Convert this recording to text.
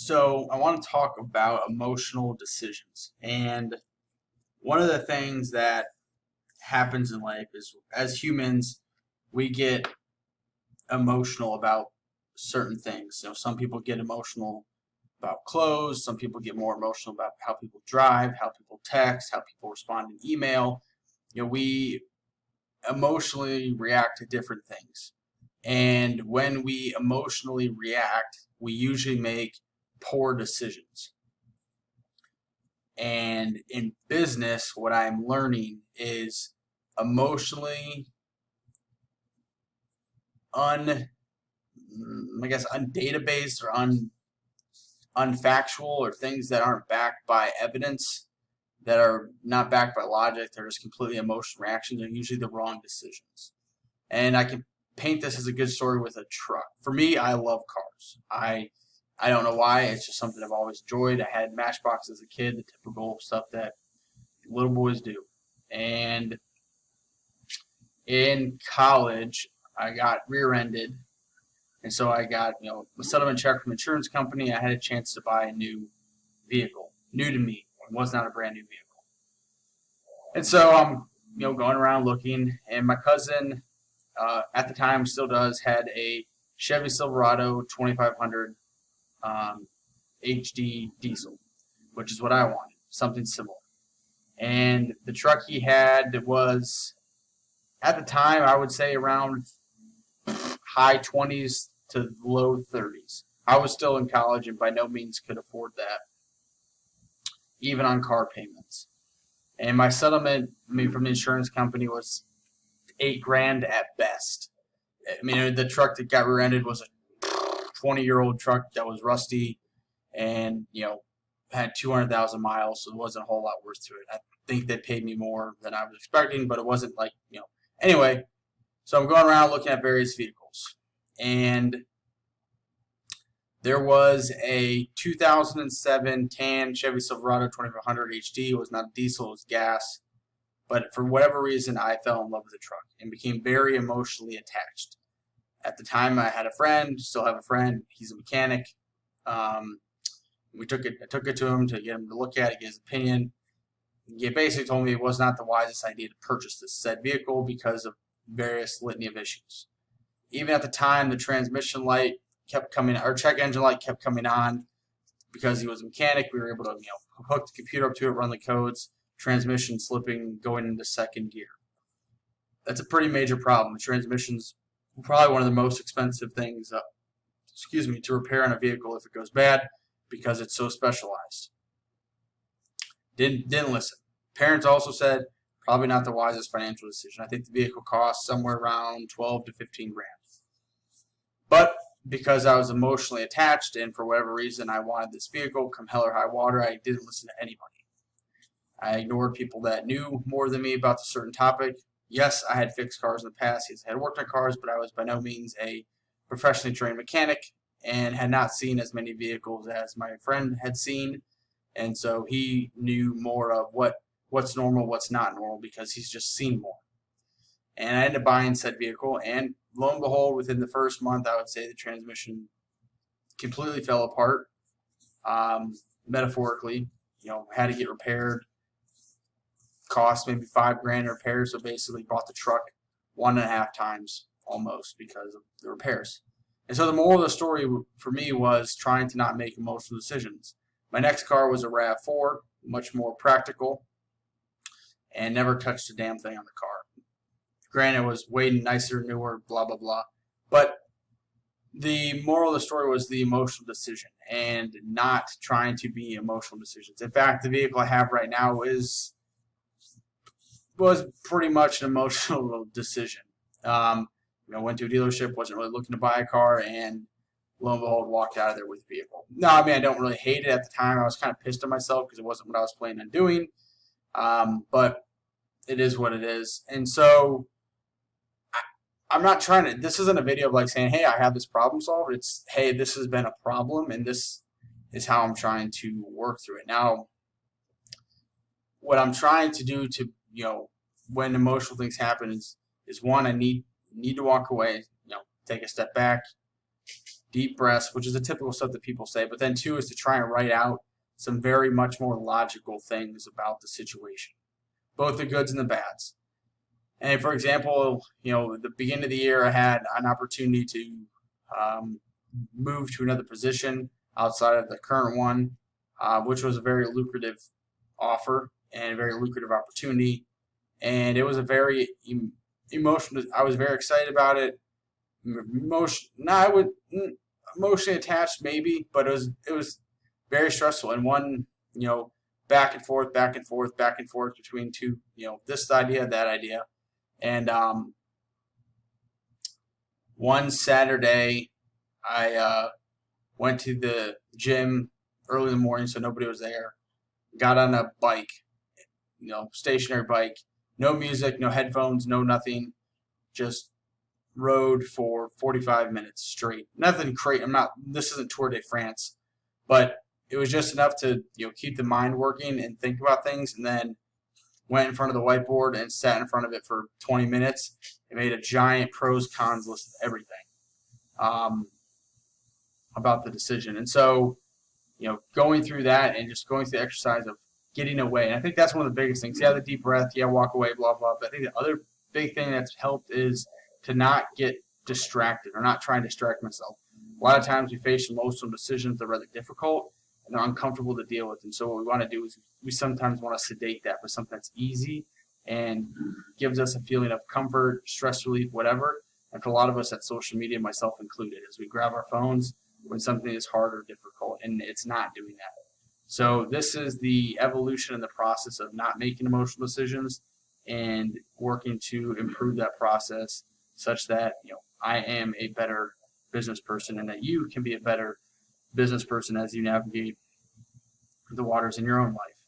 So I want to talk about emotional decisions. And one of the things that happens in life is as humans, we get emotional about certain things. Some people get emotional about clothes. Some people get more emotional about how people drive, how people text, how people respond in email. We emotionally react to different things. And when we emotionally react, we usually make poor decisions. And in business, what I'm learning is emotionally undatabased or unfactual, or things that aren't backed by evidence, that are not backed by logic, they're just completely emotional reactions, are usually the wrong decisions. And I can paint this as a good story with a truck. For me, I love cars. I don't know why. It's just something I've always enjoyed. I had Matchbox as a kid, the typical stuff that little boys do. And in college, I got rear-ended, and so I got a settlement check from an insurance company. I had a chance to buy a new vehicle, new to me. It was not a brand new vehicle. And so I'm going around looking, and my cousin at the time still does had a Chevy Silverado 2500 HD diesel, which is what I wanted, something similar. And the truck he had was, at the time, I would say around high 20s to low 30s. I was still in college and by no means could afford that, even on car payments. And my settlement, from the insurance company was $8,000 at best. The truck that got rear-ended was a 20-year-old truck that was rusty, and had 200,000 miles, so it wasn't a whole lot worth to it. I think they paid me more than I was expecting, but it wasn't like Anyway, so I'm going around looking at various vehicles, and there was a 2007 tan Chevy Silverado 2500 HD. It was not a diesel, it was gas. But for whatever reason, I fell in love with the truck and became very emotionally attached. At the time, I had a friend, still have a friend. He's a mechanic. I took it to him to get him to look at it, get his opinion. He basically told me it was not the wisest idea to purchase this said vehicle because of various litany of issues. Even at the time, the transmission light kept coming, our check engine light kept coming on. Because he was a mechanic, we were able to hook the computer up to it, run the codes. Transmission slipping, going into second gear. That's a pretty major problem. The transmission's probably one of the most expensive things, to repair on a vehicle if it goes bad, because it's so specialized. Didn't listen. Parents also said probably not the wisest financial decision. I think the vehicle cost somewhere around 12 to 15 grand. But because I was emotionally attached, and for whatever reason I wanted this vehicle, come hell or high water, I didn't listen to anybody. I ignored people that knew more than me about the certain topic. Yes, I had fixed cars in the past. Yes, I had worked on cars, but I was by no means a professionally trained mechanic and had not seen as many vehicles as my friend had seen. And so he knew more of what's normal, what's not normal, because he's just seen more. And I ended up buying said vehicle, and lo and behold, within the first month, I would say the transmission completely fell apart. Metaphorically, had to get repaired. Cost maybe $5,000 to repair, so basically bought the truck 1.5 times almost because of the repairs. And so the moral of the story for me was trying to not make emotional decisions. My next car was a RAV4, much more practical, and never touched a damn thing on the car. Granted, it was way nicer, newer, blah, blah, blah. But the moral of the story was the emotional decision and not trying to be emotional decisions. In fact, the vehicle I have right now was pretty much an emotional decision. Went to a dealership, wasn't really looking to buy a car, and lo and behold, walked out of there with a vehicle. No, I don't really hate it at the time. I was kind of pissed at myself because it wasn't what I was planning on doing. But it is what it is. And so I'm not trying to, this isn't a video of saying, hey, I have this problem solved. It's, hey, this has been a problem, and this is how I'm trying to work through it. Now, what I'm trying to do to, when emotional things happen is one, I need to walk away, take a step back, deep breaths, which is the typical stuff that people say. But then two is to try and write out some very much more logical things about the situation, both the goods and the bads. And for example, at the beginning of the year, I had an opportunity to move to another position outside of the current one, which was a very lucrative offer and a very lucrative opportunity. And it was a very emotional. I was very excited about it. Emotionally attached, maybe, but it was very stressful. And one, back and forth, back and forth, back and forth between two, this idea, that idea. And one Saturday, I went to the gym early in the morning, so nobody was there. Got on a bike, stationary bike, no music, no headphones, no nothing. Just rode for 45 minutes straight. Nothing crazy. This isn't Tour de France, but it was just enough to keep the mind working and think about things. And then went in front of the whiteboard and sat in front of it for 20 minutes and made a giant pros cons list of everything about the decision. And so, going through that and just going through the exercise of getting away. And I think that's one of the biggest things. Yeah, the deep breath. Yeah, walk away, blah, blah. But I think the other big thing that's helped is to not get distracted or not try and distract myself. A lot of times we face emotional decisions that are rather difficult and they're uncomfortable to deal with. And so what we want to do is we sometimes want to sedate that with something that's easy and gives us a feeling of comfort, stress relief, whatever. And for a lot of us, that's social media, myself included, as we grab our phones when something is hard or difficult, and it's not doing that. So this is the evolution and the process of not making emotional decisions and working to improve that process such that I am a better business person and that you can be a better business person as you navigate the waters in your own life.